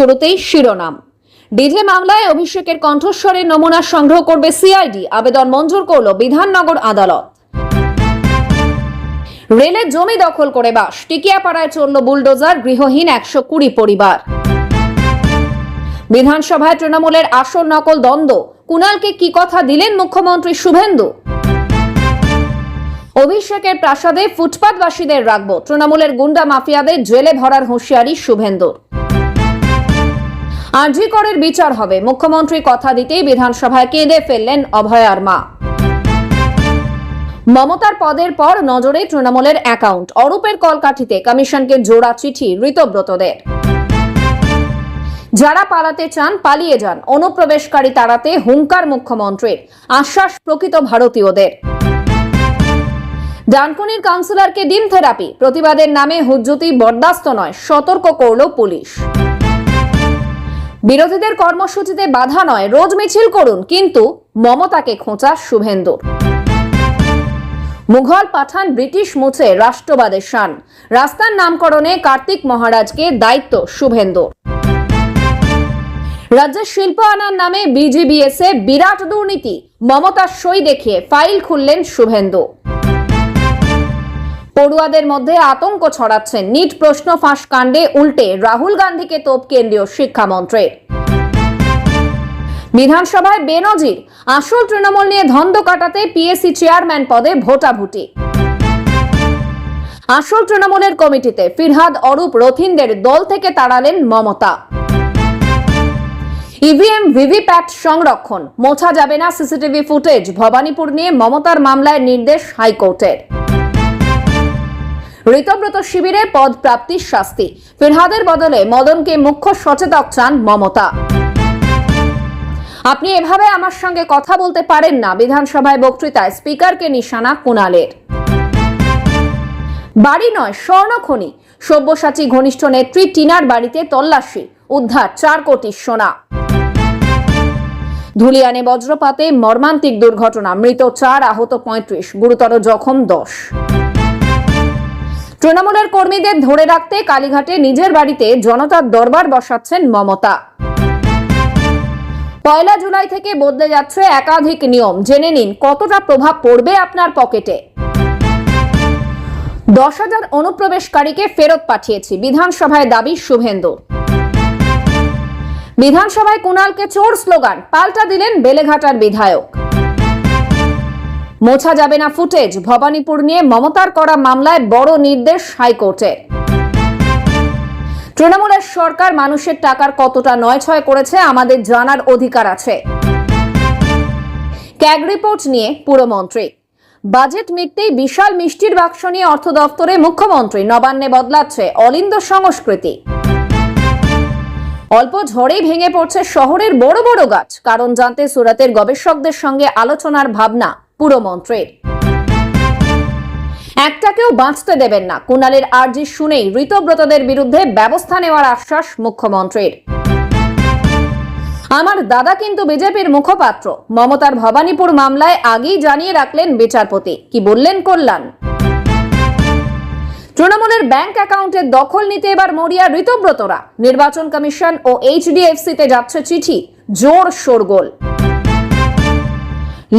শুরুতেই শিরোনাম। ডিজে মামলায় অভিষেকের কণ্ঠস্বরের নমুনা সংগ্রহ করবে সিআইডি, আবেদন মঞ্জুর করল বিধাননগর আদালত। রেলের জমি দখল করে বাস, টিকিয়াপাড়ায় চলল বুলডোজার, গৃহহীন 120 পরিবার। বিধানসভায় তৃণমূলের আসল নকল দ্বন্দ্ব, কুণালকে কি কথা দিলেন মুখ্যমন্ত্রী শুভেন্দু। অভিষেকের প্রাসাদে ফুটপাতবাসীদের রাখব, তৃণমূলের গুন্ডা মাফিয়াদের জেলে ভরার হুঁশিয়ারি শুভেন্দুর। আরজি করের বিচার হবে, মুখ্যমন্ত্রী কথা দিতেই বিধানসভায় কেঁদে ফেললেন অভয়ার মা। মমতার পদের পর নজরে তৃণমূলের অ্যাকাউন্ট, অরূপের কলকাঠিতে কমিশনকে জোড়া চিঠি ঋতব্রতদের। যারা পালাতে চান পালিয়ে যান, অনুপ্রবেশকারী তাড়াতে হুঙ্কার মুখ্যমন্ত্রীর, আশ্বাস প্রকৃত ভারতীয়দের। ডানকুনির কাউন্সিলরকে ডিম থেরাপি, প্রতিবাদের নামে হুজ্জুতি বরদাস্ত নয়, সতর্ক করল পুলিশ। বিরোধীদের কর্মসূচিতে বাধা নয়, রোজ মিছিল করুন, কিন্তু মমতাকে খোঁচা শুভেন্দুর। মুঘল পাঠান ব্রিটিশ মুছে রাষ্ট্রবাদের শান, রাস্তার নামকরণে কার্তিক মহারাজকে দায়িত্ব শুভেন্দুর। রাজ্যের শিল্প আনার নামে বিজিবিএসএ বিরাট দুর্নীতি, মমতার সই দেখিয়ে ফাইল খুললেন শুভেন্দু। পড়ুয়াদের মধ্যে আতঙ্ক ছড়াচ্ছেন, নিট প্রশ্ন ফাঁস কাণ্ডে উল্টে রাহুল গান্ধীকে তোপ কেন্দ্রীয় শিক্ষামন্ত্রীর। বিধানসভায় বেনজির, আসল তৃণমূল নিয়ে ধন্দ কাটাতে পিএসসি চেয়ারম্যান পদে ভোটাভুটি। আসল তৃণমূলের কমিটিতে ফিরহাদ, অরূপ, রথিনদের দল থেকে তাড়ালেন মমতা। ইভিএম ভিভিপ্যাট সংরক্ষণ, মোছা যাবে না সিসিটিভি ফুটেজ, ভবানীপুর নিয়ে মমতার মামলায় নির্দেশ হাইকোর্টের। ঋতব্রত শিবিরে পদ প্রাপ্তির শাস্তি, ফিরহাদের বদলে মদনকে মুখ্য সচেতক চান মমতা। আপনি এভাবে আমার সঙ্গে কথা বলতে পারেন না, বিধানসভায় বক্তৃতায় স্পিকারকে নিশানা কুণালের। বাড়ি নয় স্বর্ণখনি, সব্যসাচী ঘনিষ্ঠ নেত্রী টিনার বাড়িতে তল্লাশি, উদ্ধার 4 কোটি সোনা। ধুলিয়ানে বজ্রপাতে মর্মান্তিক দুর্ঘটনা, মৃত 4, আহত 35, গুরুতর জখম 10। তৃণমূলের কর্মীদের ধরে রাখতে কালীঘাটে নিজের বাড়িতে জনতার দরবার বসাচ্ছেন মমতা। 1 জুলাই থেকে বদলে যাচ্ছে একাধিক নিয়ম, জেনে নিন কতটা প্রভাব পড়বে আপনার পকেটে। 10,000 অনুপ্রবেশকারীকে ফেরত পাঠিয়েছি, বিধানসভায় দাবি শুভেন্দু। বিধানসভায় কুণালকে চোর স্লোগান, পাল্টা দিলেন বেলেঘাটার বিধায়ক। মোছা যাবে না ফুটেজ, ভবানীপুর নিয়ে মমতার করা মামলায় বড় নির্দেশ হাইকোর্টের। তৃণমূলের সরকার মানুষের টাকার কতটা নয়ছয় করেছে আমাদের জানার অধিকার আছে। ক্যাগ রিপোর্ট নিয়ে পুরমন্ত্রী, বাজেট মিটতেই বিশাল মিষ্টির বাক্স নিয়ে অর্থ দপ্তরে মুখ্যমন্ত্রী, নবান্নে বদলাচ্ছে অলিন্দ সংস্কৃতি। অল্প ঝড়েই ভেঙে পড়ছে শহরের বড় বড় গাছ, কারণ জানতে সুরাতের গবেষকদের সঙ্গে আলোচনার ভাবনা পুরমন্ত্রীর। একটাকেও বাঁচতে দেবেন না, কুণালের আর্জি শুনেই ঋতব্রতদের বিরুদ্ধে ব্যবস্থা নেওয়ার আশ্বাস মুখ্যমন্ত্রীর। আমার দাদা কিন্তু বিজেপির মুখপাত্র, মমতার ভবানীপুর মামলায় আগেই জানিয়ে রাখলেন বিচারপতি, কি বললেন কল্যাণ। তৃণমূলের ব্যাংক অ্যাকাউন্টের দখল নিতে এবার মরিয়া ঋতব্রতরা, নির্বাচন কমিশন ও এইচডিএফসি তে যাচ্ছে চিঠি, জোর শোরগোল।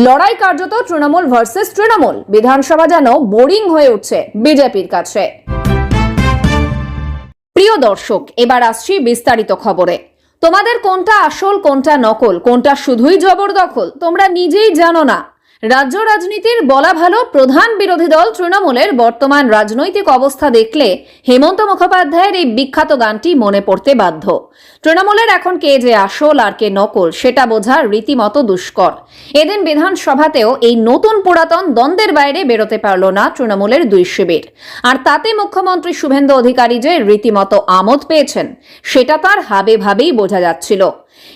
লড়াই কার্যত তৃণমূল ভার্সেস তৃণমূল, বিধানসভা যেন বোরিং হয়ে উঠছে বিজেপির কাছে। প্রিয় দর্শক, এবার আসছি বিস্তারিত খবরে। তোমাদের কোনটা আসল, কোনটা নকল, কোনটা শুধুই জবরদখল তোমরা নিজেই জানো না। রাজ্য রাজনীতির বলা ভালো প্রধান বিরোধী দল তৃণমূলের বর্তমান রাজনৈতিক অবস্থা দেখলে হেমন্ত মুখোপাধ্যায়ের এই বিখ্যাত গানটি মনে পড়তে বাধ্য। তৃণমূলের এখন কে যে আসল আর কে নকল সেটা বোঝা রীতিমতো দুষ্কর। এদিন বিধানসভাতেও এই নতুন পুরাতন দ্বন্দ্বের বাইরে বেরোতে পারল না তৃণমূলের 2 শিবির। আর তাতে মুখ্যমন্ত্রী শুভেন্দু অধিকারী যে রীতিমতো আমোদ পেয়েছেন সেটা তার হাবে ভাবেই বোঝা যাচ্ছিল।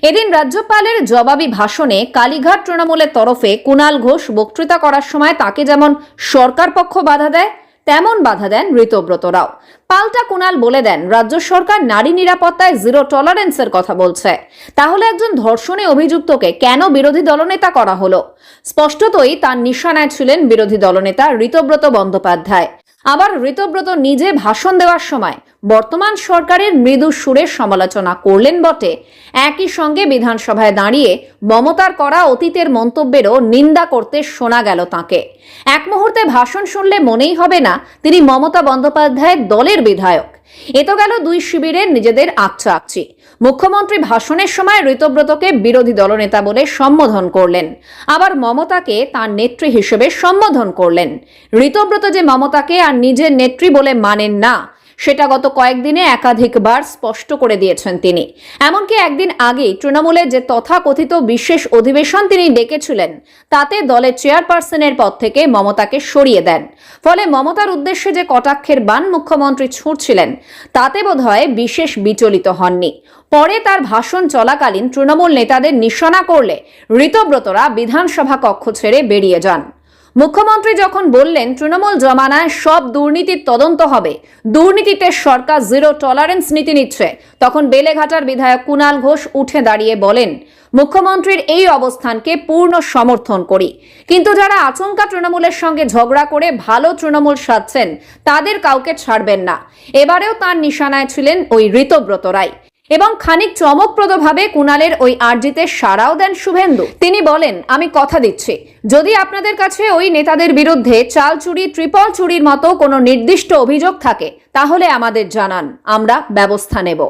এদিন রাজ্যপালের জবাবি ভাষণে কালীঘাট তৃণমূলের তরফে কুণাল ঘোষ বক্তৃতা করার সময় তাকে যেমন সরকার পক্ষ বাধা দেয়, তেমন বাধা দেন ঋতব্রতরাও। পাল্টা কুণাল বলে দেন রাজ্য সরকার নারী নিরাপত্তায় 0 টলারেন্সের কথা বলছে, তাহলে একজন ধর্ষণে অভিযুক্তকে কেন বিরোধী দলনেতা করা হলো? স্পষ্টতই তার নিশানায় ছিলেন বিরোধী দলনেতা ঋতব্রত বন্দ্যোপাধ্যায়। আবার ঋতব্রত নিজে ভাষণ দেওয়ার সময় বর্তমান সরকারের মৃদু সুরে সমালোচনা করলেন বটে, একই সঙ্গে বিধানসভায় দাঁড়িয়ে মমতার করা অতীতের মন্তব্যেরও নিন্দা করতে শোনা গেল তাঁকে। এক মুহূর্তে ভাষণ শুনলে মনেই হবে না তিনি মমতা বন্দ্যোপাধ্যায়ের দলের বিধায়ক। এ তো গেল দুই শিবিরের নিজেদের আকচি। মুখ্যমন্ত্রী ভাষণের সময় ঋতব্রতকে বিরোধী দলনেতা বলে সম্বোধন করলেন, আবার মমতাকে তার নেত্রী হিসেবে সম্বোধন করলেন। ঋতব্রত যে মমতাকে আর নিজের নেত্রী বলে মানেন না, সেটা গত কয়েকদিনে একাধিকবার স্পষ্ট করে দিয়েছেন তিনি। এমনকি একদিন আগেই তৃণমূলের যে তথাকথিত বিশেষ অধিবেশন তিনি ডেকেছিলেন, তাতে দলের চেয়ারপারসনের পদ থেকে মমতাকে সরিয়ে দেন। ফলে মমতার উদ্দেশ্যে যে কটাক্ষের বাণ মুখ্যমন্ত্রী ছুঁড়ছিলেন, তাতে বোধহয় বিশেষ বিচলিত হননি। পরে তার ভাষণ চলাকালীন তৃণমূল নেতাদের নিশানা করলে ঋতব্রতরা বিধানসভা কক্ষ ছেড়ে বেরিয়ে যান। মুখ্যমন্ত্রী যখন বললেন তৃণমূল জমানায় সব দুর্নীতির তদন্ত হবে, দুর্নীতিতে সরকার জিরো টলারেন্স নীতি নিচ্ছে, তখন বেলেঘাটার বিধায়ক কুণাল ঘোষ উঠে দাঁড়িয়ে বলেন, মুখ্যমন্ত্রীর এই অবস্থানকে পূর্ণ সমর্থন করি, কিন্তু যারা আচমকা তৃণমূলের সঙ্গে ঝগড়া করে ভালো তৃণমূল সাজছেন তাদের কাউকে ছাড়বেন না। এবারেও তার নিশানায় ছিলেন ওই ঋতব্রতরাই। এবং খানিক চমকপ্রদভাবে কুণালের ওই আর্জিতে সাড়াও দেন শুভেন্দু। তিনি বলেন, আমি কথা দিচ্ছি, যদি আপনাদের কাছে ওই নেতাদের বিরুদ্ধে চাল চুরি, ট্রিপল চুরির মতো কোনো নির্দিষ্ট অভিযোগ থাকে তাহলে আমাদের জানান, আমরা ব্যবস্থা নেব।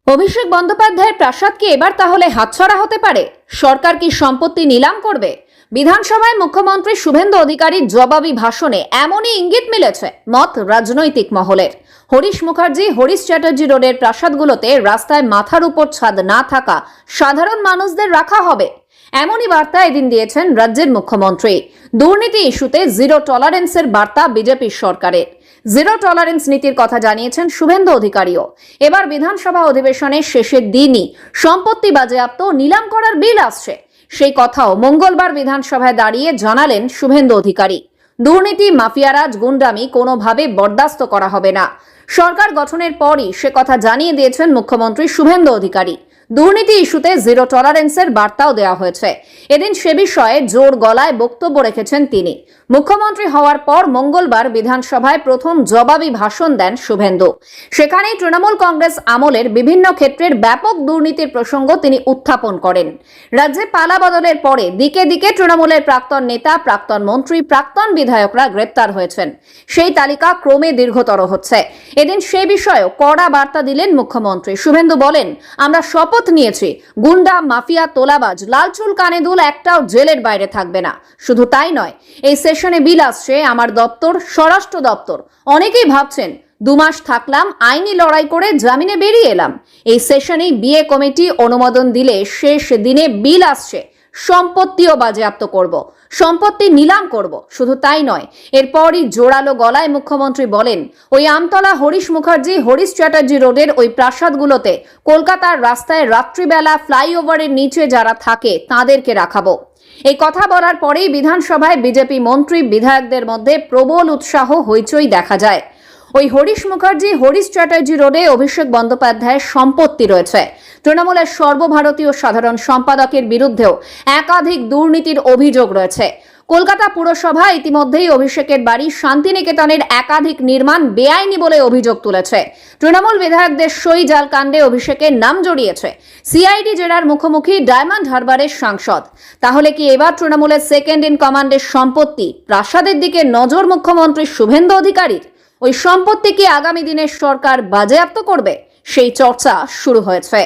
অভিষেক বন্দ্যোপাধ্যায়ের প্রাসাদ কি এবার তাহলে হাতছাড়া হতে পারে? সরকার কি সম্পত্তি নিলাম করবে? বিধানসভায় মুখ্যমন্ত্রী শুভেন্দু অধিকারীর জবাবি ভাষণে এমনই ইঙ্গিত মিলেছে মত রাজনৈতিক মহলের। হরিশ মুখার্জি, হরিশ চ্যাটার্জি রোডের প্রাসাদগুলোতে রাস্তায় মাথার উপর ছাদ না থাকা সাধারণ মানুষদের রাখা হবে, এমনই বার্তা এদিন দিয়েছেন রাজ্যের মুখ্যমন্ত্রী। দুর্নীতি ইস্যুতে জিরো টলারেন্সের বার্তা বিজেপি সরকারের। জিরো টলারেন্স নীতির কথা জানিয়েছেন শুভেন্দু অধিকারীও। এবার বিধানসভা অধিবেশনের শেষের দিনই সম্পত্তি বাজেয়াপ্ত, নিলাম করার বিল আসছে, সেই কথাও মঙ্গলবার বিধানসভায় দাঁড়িয়ে জানালেন শুভেন্দু অধিকারী। দুর্নীতি, মাফিয়ারাজ, গুন্ডামি কোনোভাবে বরদাস্ত করা হবে না। সরকার গঠনের পরই সে কথা জানিয়ে দিয়েছেন মুখ্যমন্ত্রী শুভেন্দু অধিকারী। দুর্নীতি ইস্যুতে জিরো টলারেন্সের বার্তাও দেওয়া হয়েছে। এদিন সে বিষয়ে জোর গলায় বক্তব্য রেখেছেন তিনি। মুখ্যমন্ত্রী হওয়ার পর মঙ্গলবার বিধানসভায় প্রথম জবাবি ভাষণ দেন শুভেন্দু। সেখানেই তৃণমূল কংগ্রেস আমলের বিভিন্ন ক্ষেত্রের ব্যাপক দুর্নীতির প্রসঙ্গ তিনি উত্থাপন করেন। রাজ্যে পালা বদলের পরে দিকে দিকে তৃণমূলের প্রাক্তন নেতা, প্রাক্তন মন্ত্রী, প্রাক্তন বিধায়করা গ্রেপ্তার হয়েছেন। সেই তালিকা ক্রমে দীর্ঘতর হচ্ছে। এদিন সে বিষয়েও কড়া বার্তা দিলেন মুখ্যমন্ত্রী। শুভেন্দু বলেন, আমরা শপথ নিয়েছি, গুন্ডা, মাফিয়া, তোলাবাজ, লালচুল কানেদুল একটাও জেলের বাইরে থাকবে না। শুধু তাই নয়, এই সেশনে বিল আসছে আমার দপ্তর, স্বরাষ্ট্র দপ্তর। অনেকেই ভাবছেন 2 মাস থাকলাম, আইনি লড়াই করে জামিনে বেরিয়ে এলাম। এই সেশনেই বিএ কমিটি অনুমোদন দিলে শেষ দিনে বিল আসছে, সম্পত্তিও বাজেয়াপ্ত করব, সম্পত্তি নিলাম করব। শুধু তাই নয়, এরপরই জোরালো গলায় মুখ্যমন্ত্রী বলেন, ওই আমতলা, হরিশ মুখার্জি, হরিশ চ্যাটার্জি রোডের ওই প্রাসাদগুলোতে কলকাতার রাস্তায় রাত্রিবেলা ফ্লাইওভারের নিচে যারা থাকে তাদেরকে রাখাবো। এই কথা বলার পরেই বিধানসভায় বিজেপি মন্ত্রী, বিধায়কদের মধ্যে প্রবল উৎসাহ, হইচই দেখা যায়। ওই হরিশ মুখার্জি, হরিশ চ্যাটার্জি রোডে অভিষেক বন্দ্যোপাধ্যায়ের সম্পত্তি রয়েছে। তৃণমূলের সর্বভারতীয় সাধারণ সম্পাদকের বিরুদ্ধেও একাধিক দুর্নীতির অভিযোগ রয়েছে। কলকাতা পুরসভা ইতিমধ্যেই অভিষেকের বাড়ি শান্তিনিকেতনের একাধিক নির্মাণ বেআইনি বলে অভিযোগ তুলেছে। তৃণমূল বিধায়কদের সই জাল কাণ্ডে অভিষেকের নাম জড়িয়েছে। সিআইডি জেরার মুখোমুখি ডায়মন্ড হারবারের সাংসদ। তাহলে কি এবার তৃণমূলের সেকেন্ড ইন কমান্ডের সম্পত্তি, প্রাসাদের দিকে নজর মুখ্যমন্ত্রী শুভেন্দু অধিকারীর? ওই সম্পত্তি কি আগামী দিনের সরকার বাজেয়াপ্ত করবে? সেই চর্চা শুরু হয়েছে।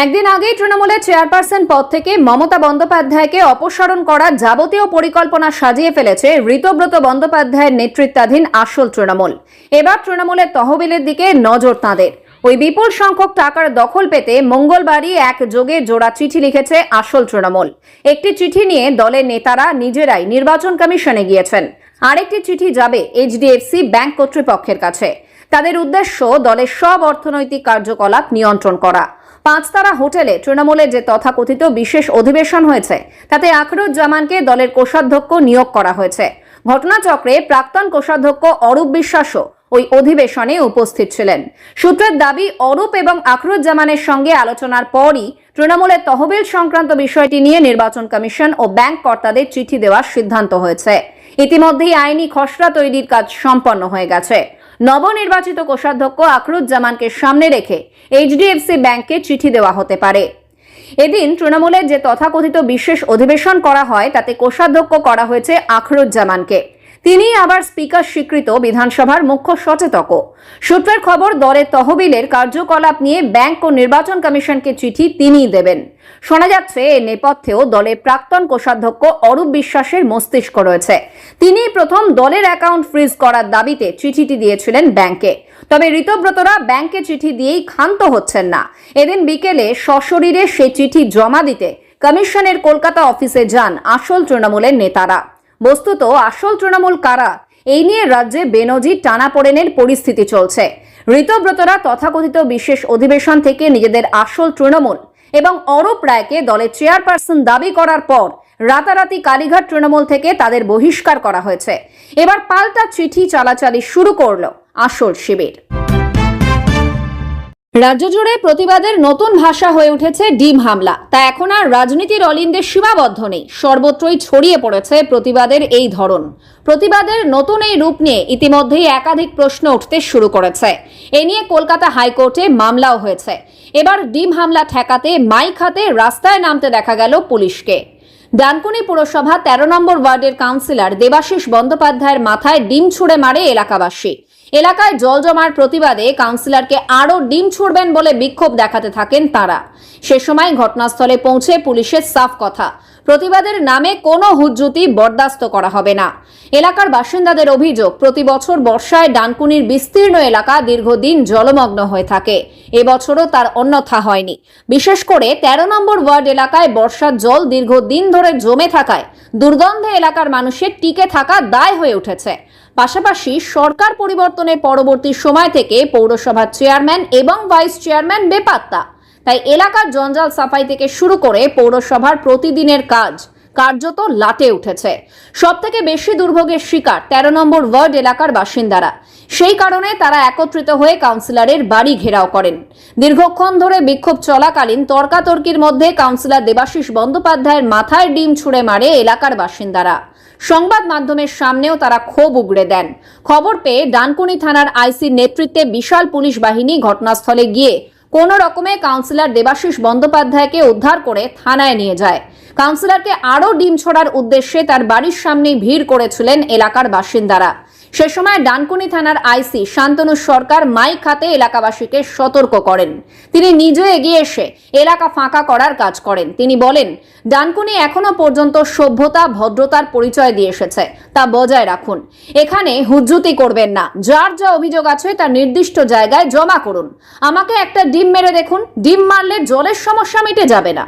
একদিন আগেই তৃণমূলের চেয়ারপারসন পদ থেকে মমতা বন্দ্যোপাধ্যায়কে অপসারণ করার যাবতীয় পরিকল্পনা সাজিয়ে ফেলেছে ঋতব্রত বন্দ্যোপাধ্যায়ের নেতৃত্বাধীন আসল তৃণমূল। এবার তৃণমূলের তহবিলের দিকে নজর তাঁদের। ওই বিপুল সংখ্যক টাকার দখল পেতে মঙ্গলবারই একযোগে জোড়া চিঠি লিখেছে আসল তৃণমূল। একটি চিঠি নিয়ে দলের নেতারা নিজেরাই নির্বাচন কমিশনে গিয়েছেন, আরেকটি চিঠি যাবে এইচডিএফসি ব্যাংক কর্তৃপক্ষের কাছে। তাদের উদ্দেশ্য দলের সব অর্থনৈতিক কার্যকলাপ নিয়ন্ত্রণ করা। 5 তারা হোটেলে তৃণমূলের যে তথাকথিত বিশেষ অধিবেশন হয়েছে, তাতে আখরুজ্জামানকে দলের কোষাধ্যক্ষ নিয়োগ করা হয়েছে। ঘটনাচক্রে প্রাক্তন কোষাধ্যক্ষ অরূপ বিশ্বাসও ওই অধিবেশনে উপস্থিত ছিলেন। সূত্রের দাবি, অরূপ এবং আখরুজ্জামানের সঙ্গে আলোচনার পরই তৃণমূলের তহবিল সংক্রান্ত বিষয়টি নিয়ে নির্বাচন কমিশন ও ব্যাংক কর্তাদের চিঠি দেওয়ার সিদ্ধান্ত হয়েছে। ইতিমধ্যেই আইনি খসড়া তৈরির কাজ সম্পন্ন হয়ে গেছে। নবনির্বাচিত কোষাধ্যক্ষ আখরুজ্জামানকে সামনে রেখে এইচডিএফসি ব্যাংকে চিঠি দেওয়া হতে পারে। এদিন তৃণমূলের যে তথাকথিত বিশেষ অধিবেশন করা হয় তাতে কোষাধ্যক্ষ করা হয়েছে আখরুজ্জামানকে। তিনি আবার স্পিকার স্বীকৃত বিধানসভার মুখ্য সচেতকও। সূত্রের খবর, দলের তহবিলের কার্যকলাপ নিয়ে ব্যাংক ও নির্বাচন কমিশনকে চিঠি তিনিই দেবেন। শোনা যাচ্ছে এর নেপথ্যেও দলের প্রাক্তন কোষাধ্যক্ষ অরূপ বিশ্বাসের মস্তিষ্ক রয়েছে। তিনি প্রথম দলের অ্যাকাউন্ট ফ্রিজ করার দাবিতে চিঠিটি দিয়েছিলেন ব্যাংকে। তবে ঋতব্রতরা ব্যাংকে চিঠি দিয়েই ক্ষান্ত হচ্ছেন না। এদিন বিকেলে সশরীরে সেই চিঠি জমা দিতে কমিশনের কলকাতা অফিসে যান আসল তৃণমূলের নেতারা। বস্তুত আসল তৃণমূল কারা, এই নিয়ে রাজ্যে বেনজির টানাপোড়েনের পরিস্থিতি চলছে। ঋতব্রতরা তথাকথিত বিশেষ অধিবেশন থেকে নিজেদের আসল তৃণমূল এবং অরূপ রায়কে দলের চেয়ারপারসন দাবি করার পর রাতারাতি কালীঘাট তৃণমূল থেকে তাদের বহিষ্কার করা হয়েছে। এবার পাল্টা চিঠি চালাচালি শুরু করল আসল শিবির। রাজ্য জুড়ে প্রতিবাদের নতুন ভাষা হয়ে উঠেছে ডিম হামলা। তা এখন আর রাজনীতির অলিন্দে সীমাবদ্ধ নেই, সর্বত্রই ছড়িয়ে পড়েছে প্রতিবাদের এই ধরন। প্রতিবাদের নতুন এই রূপ নিয়ে ইতিমধ্যেই একাধিক প্রশ্ন উঠতে শুরু করেছে। এ নিয়ে কলকাতা হাইকোর্টে মামলাও হয়েছে। এবার ডিম হামলা ঠেকাতে মাইক হাতে রাস্তায় নামতে দেখা গেল পুলিশকে। ডানকুনি পুরসভা 13 নম্বর ওয়ার্ডের কাউন্সিলর দেবাশিস বন্দ্যোপাধ্যায়ের মাথায় ডিম ছুঁড়ে মারে এলাকাবাসী। এলাকায় জল জমার প্রতিবাদে কাউন্সিলরকে আরও ডিম ছুড়বেন বলে বিক্ষোভ দেখাতে থাকেন তারা। সে সময় ঘটনাস্থলে পৌঁছে পুলিশের সাফ কথা, প্রতিবাদের নামে কোনো হুজ্জুতি বরদাস্ত করা হবে না। এলাকার বাসিন্দাদের অভিযোগ, প্রতি বছর বর্ষায় ডানকুনির বিস্তীর্ণ এলাকা দীর্ঘদিন জলমগ্ন হয়ে থাকে। এবছরও তার অন্যথা হয়নি। বিশেষ করে 13 নম্বর ওয়ার্ড এলাকায় বর্ষার জল দীর্ঘদিন ধরে জমে থাকায় দুর্গন্ধে এলাকার মানুষের টিকে থাকা দায় হয়ে উঠেছে। পাশাপাশি সরকার পরিবর্তনের পরবর্তী সময় থেকে পৌরসভার চেয়ারম্যান এবং ভাইস চেয়ারম্যান বেপাত্তা। তাই এলাকার জঞ্জাল সাফাই থেকে শুরু করে পৌরসভার প্রতিদিনের কাজ কার্যত লাটে উঠেছে। সবথেকে বেশি দুর্ভোগের শিকার 13 নম্বর ওয়ার্ড এলাকার বাসিন্দারা। সেই কারণে তারা একত্রিত হয়ে কাউন্সিলরের বাড়ি ঘেরাও করেন। দীর্ঘক্ষণ ধরে বিক্ষোভ চলাকালীন তর্কাতর্কির মধ্যে কাউন্সিলর দেবাশিস বন্দ্যোপাধ্যায়ের মাথায় ডিম ছুঁড়ে মারে এলাকার বাসিন্দারা। সংবাদ মাধ্যমের সামনেও তারা ক্ষোভ উগড়ে দেন। খবর পেয়ে ডানকুনি থানার আইসির নেতৃত্বে বিশাল পুলিশ বাহিনী ঘটনাস্থলে গিয়ে কোনো রকমে কাউন্সিলর দেবাশিস বন্দ্যোপাধ্যায়কে উদ্ধার করে থানায় নিয়ে যায়। কাউন্সিলরকে আরও ডিম ছোড়ার উদ্দেশ্যে তার বাড়ির সামনেই ভিড় করেছিলেন এলাকার বাসিন্দারা। সে সময় ডানকুনি থানার আইসি শান্তনু সরকার মাইক হাতে এলাকাবাসীকে সতর্ক করেন। তিনি নিজে এগিয়ে এসে এলাকা ফাঁকা করার কাজ করেন। তিনি বলেন, ডানকুনি এখনো পর্যন্ত সভ্যতা ভদ্রতার পরিচয় দিয়ে এসেছে, তা বজায় রাখুন। এখানে হুজ্জুতি করবেন না। যার যা অভিযোগ আছে তা নির্দিষ্ট জায়গায় জমা করুন। আমাকে একটা ডিম মেরে দেখুন, ডিম মারলে জলের সমস্যা মিটে যাবে না।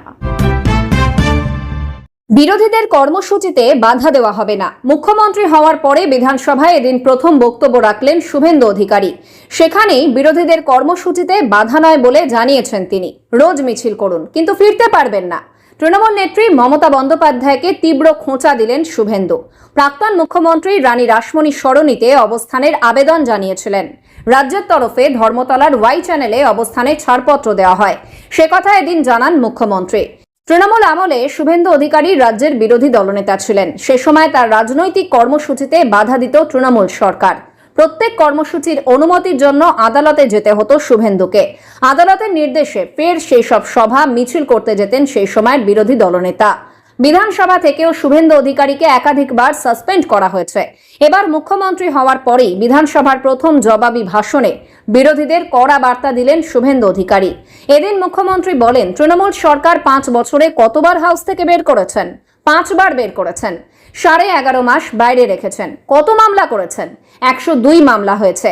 বিরোধীদের কর্মসূচিতে বাধা দেওয়া হবে না। মুখ্যমন্ত্রী হওয়ার পরে বিধানসভায় এদিন প্রথম বক্তব্য রাখলেন শুভেন্দু অধিকারী। সেখানেই বিরোধীদের কর্মসূচিতে বাধা নয় বলে জানিয়েছেন তিনি। রোজ মিছিল করুন, কিন্তু ফিরতে পারবেন না। তৃণমূল নেত্রী মমতা বন্দ্যোপাধ্যায়কে তীব্র খোঁচা দিলেন শুভেন্দু। প্রাক্তন মুখ্যমন্ত্রী রানী রাসমণি সরণিতে অবস্থানের আবেদন জানিয়েছিলেন। রাজ্যের তরফে ধর্মতলার ওয়াই চ্যানেলে অবস্থানের ছাড়পত্র দেওয়া হয়, সে কথা এদিন জানান মুখ্যমন্ত্রী। তৃণমূল আমলে শুভেন্দু অধিকারী রাজ্যের বিরোধী দলনেতা ছিলেন। সে সময় তার রাজনৈতিক কর্মসূচিতে বাধা দিত তৃণমূল সরকার। প্রত্যেক কর্মসূচির অনুমতির জন্য আদালতে যেতে হতো শুভেন্দুকে। আদালতের নির্দেশে ফের সেই সব সভা মিছিল করতে যেতেন সেই সময়ের বিরোধী দলনেতা। বিধানসভা থেকেও শুভেন্দু অধিকারীকে একাধিকবার সাসপেন্ড করা হয়েছে। এবার মুখ্যমন্ত্রী হওয়ার পরেই বিধানসভার প্রথম জবাবি ভাষণে বিরোধীদের কড়া বার্তা দিলেন শুভেন্দু অধিকারী। এদিন মুখ্যমন্ত্রী বলেন, তৃণমূল সরকার 5 বছরে কতবার হাউস থেকে বের করেছেন? 5 বার বের করেছেন। 11.5 মাস বাইরে রেখেছেন। কত মামলা করেছেন? 102 মামলা হয়েছে।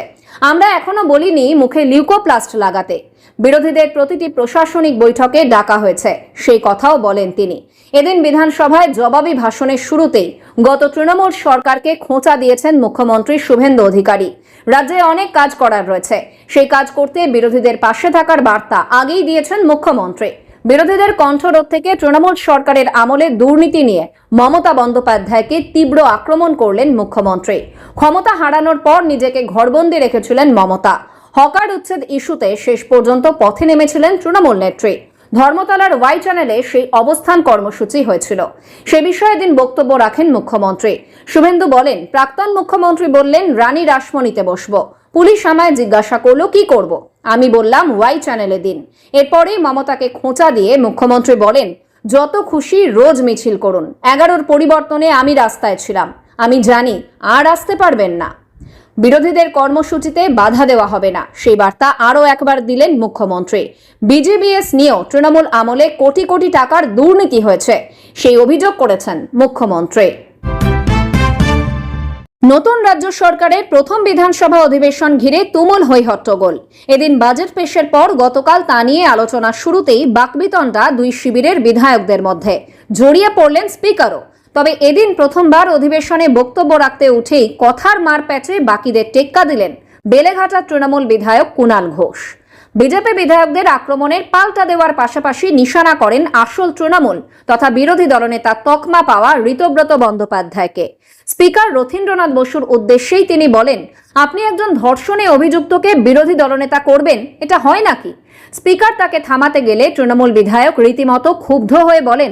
আমরা এখনো বলিনি মুখে লিউকোপ্লাস্ট লাগাতে। বিরোধীদের প্রতিটি প্রশাসনিক বৈঠকে ডাকা হয়েছে, সেই কথাও বলেন তিনি। এদিন বিধানসভায় জবাবি ভাষণের শুরুতেই গত তৃণমূল সরকারকে খোঁচা দিয়েছেন মুখ্যমন্ত্রী শুভেন্দু অধিকারী। রাজ্যে অনেক কাজ করার রয়েছে, সেই কাজ করতে বিরোধীদের পাশে থাকার বার্তা আগেই দিয়েছেন মুখ্যমন্ত্রী। বিরোধীদের কণ্ঠরোধ থেকে তৃণমূল সরকারের আমলে দুর্নীতি নিয়ে মমতা বন্দ্যোপাধ্যায়কে তীব্র আক্রমণ করলেন মুখ্যমন্ত্রী। ক্ষমতা হারানোর পর নিজেকে ঘরবন্দি রেখেছিলেন মমতা। হকার উচ্ছেদ ইস্যুতে শেষ পর্যন্ত পথে নেমেছিলেন তৃণমূল নেত্রী। ধর্মতলার ওয়াই চ্যানেলে সেই অবস্থান কর্মসূচি হয়েছিল। সে বিষয়ে দিন বক্তব্য রাখেন মুখ্যমন্ত্রী। শুভেন্দু বলেন, প্রাক্তন মুখ্যমন্ত্রী বললেন রানী রাসমণিতে বসবো। পুলিশ আমায় জিজ্ঞাসা করলো কি করব। আমি বললাম ওয়াই চ্যানেলে দিন। এরপরেই মমতাকে খোঁচা দিয়ে মুখ্যমন্ত্রী বলেন, যত খুশি রোজ মিছিল করুন, 11-র পরিবর্তনে আমি রাস্তায় ছিলাম, আমি জানি আর আসতে পারবেন না। বিরোধীদের কর্মসূচিতে বাধা দেওয়া হবে না, সেই বার্তা আরও একবার দিলেন মুখ্যমন্ত্রী। বিজিবিএস নিয়েও তৃণমূল আমলে কোটি কোটি টাকার দুর্নীতি হয়েছে, সেই অভিযোগ করেছেন মুখ্যমন্ত্রী। নতুন রাজ্য সরকারের প্রথম বিধানসভা অধিবেশন ঘিরে তুমুল হইহট্টগোল। এদিন বাজেট পেশের পর গতকাল তা নিয়ে আলোচনা শুরুতেই বাকবিতণ্ডা দুই শিবিরের বিধায়কদের মধ্যে। জড়িয়ে পড়লেন স্পিকারও। তবে এদিন প্রথমবার অধিবেশনে বক্তব্য রাখতে উঠেই কথার মারপ্যাচে বাকিদের টেক্কা দিলেন বেলেঘাটার তৃণমূল বিধায়ক কুণাল ঘোষ। বিজেপি বিধায়কদের আক্রমণের পাল্টা দেওয়ার পাশাপাশি নিশানা করেন আসল তৃণমূল তথা বিরোধী দলনেতা তকমা পাওয়া ঋতব্রত বন্দ্যোপাধ্যায়কে। স্পিকার রথীন্দ্রনাথ বসুর উদ্দেশ্যেই তিনি বলেন, আপনি একজন ধর্ষণে অভিযুক্তকে বিরোধী দলনেতা করবেন, এটা হয় নাকি? স্পিকার তাকে থামাতে গেলে তৃণমূল বিধায়ক রীতিমতো ক্ষুব্ধ হয়ে বলেন,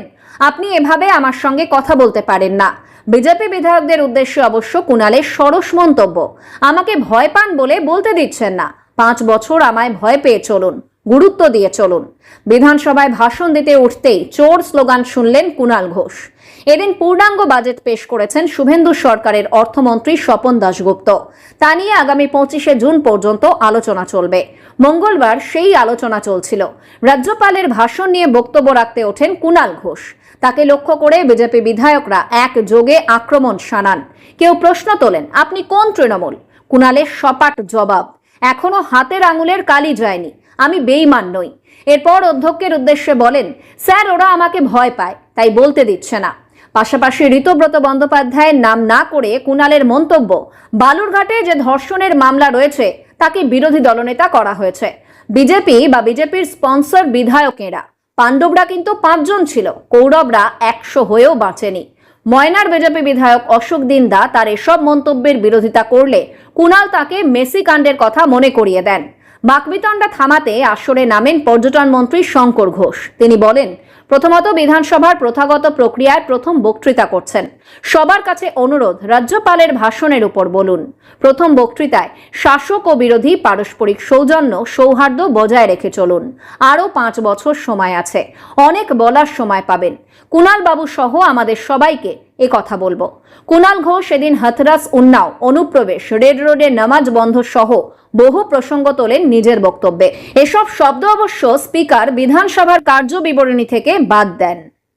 আপনি এভাবে আমার সঙ্গে কথা বলতে পারেন না। বিজেপি বিধায়কদের উদ্দেশ্যে অবশ্য কুণালের সরস মন্তব্য, আমাকে ভয় পান বলে বলতে দিচ্ছেন না, 5 বছর আমায় ভয় পেয়ে চলুন, গুরুত্ব দিয়ে চলুন। বিধানসভায় ভাষণ দিতে উঠতেই চোর স্লোগান শুনলেন কুণাল ঘোষ। এদিন পূর্ণাঙ্গ বাজেট পেশ করেছেন শুভেন্দু সরকারের অর্থমন্ত্রী স্বপন দাশগুপ্ত। তা নিয়ে আগামী 25শে জুন পর্যন্ত আলোচনা চলবে। মঙ্গলবার সেই আলোচনা চলছিল। রাজ্যপালের ভাষণ নিয়ে বক্তব্য রাখতে ওঠেন কুণাল ঘোষ। তাকে লক্ষ্য করে বিজেপি বিধায়করা একযোগে আক্রমণ শানান। কেউ প্রশ্ন তোলেন, আপনি কোন তৃণমূল? কুণালের সপাট জবাব, এখনো হাতের আঙুলের কালি যায়নি, আমি বেঈমান নই। এরপর অধ্যক্ষের উদ্দেশ্যে বলেন, স্যার ওরা আমাকে ভয় পায়, তাই বলতে দিচ্ছে না। পাশাপাশি ঋতব্রত বন্দ্যোপাধ্যায়ের নাম না করে কুণালের মন্তব্য, বালুরঘাটে যে ধর্ষণের মামলা রয়েছে তাকে বিরোধী দলনেতা করা হয়েছে। বিজেপি বা বিজেপির স্পন্সর বিধায়কেরা, পাণ্ডবরা কিন্তু 5 জন ছিল, কৌরবরা 100 হয়েও বাঁচেনি। ময়নার বিজেপি বিধায়ক অশোক দিন্দা তার এসব মন্তব্যের বিরোধিতা করলে কুণাল তাকে মেসি কাণ্ডের কথা মনে করিয়ে দেন। বাকবিতণ্ডা থামাতে আসরে নামেন পর্যটন মন্ত্রী শঙ্কর ঘোষ। তিনি বলেন, প্রথমত বিধানসভার প্রথাগত প্রক্রিয়ায় প্রথম বক্তৃতা করছেন, সবার কাছে অনুরোধ রাজ্যপালের ভাষণের উপর বলুন। প্রথম বক্তৃতায় শাসক ও বিরোধী পারস্পরিক সৌজন্য সৌহার্দ্য বজায় রেখে চলুন। আরও 5 বছর সময় আছে, অনেক বলার সময় পাবেন। কুণাল বাবু সহ আমাদের সবাইকে এ কথা বলবো। কুণাল ঘোষ এদিন হাথরাস, উন্নাও, অনুপ্রবেশ, রেড রোডে নামাজ বন্ধ সহ বহু প্রসঙ্গ তোলেন নিজের বক্তব্যে। এসব শব্দ অবশ্য স্পিকার বিধানসভার কার্যবিবরণী থেকে বাদ দেন।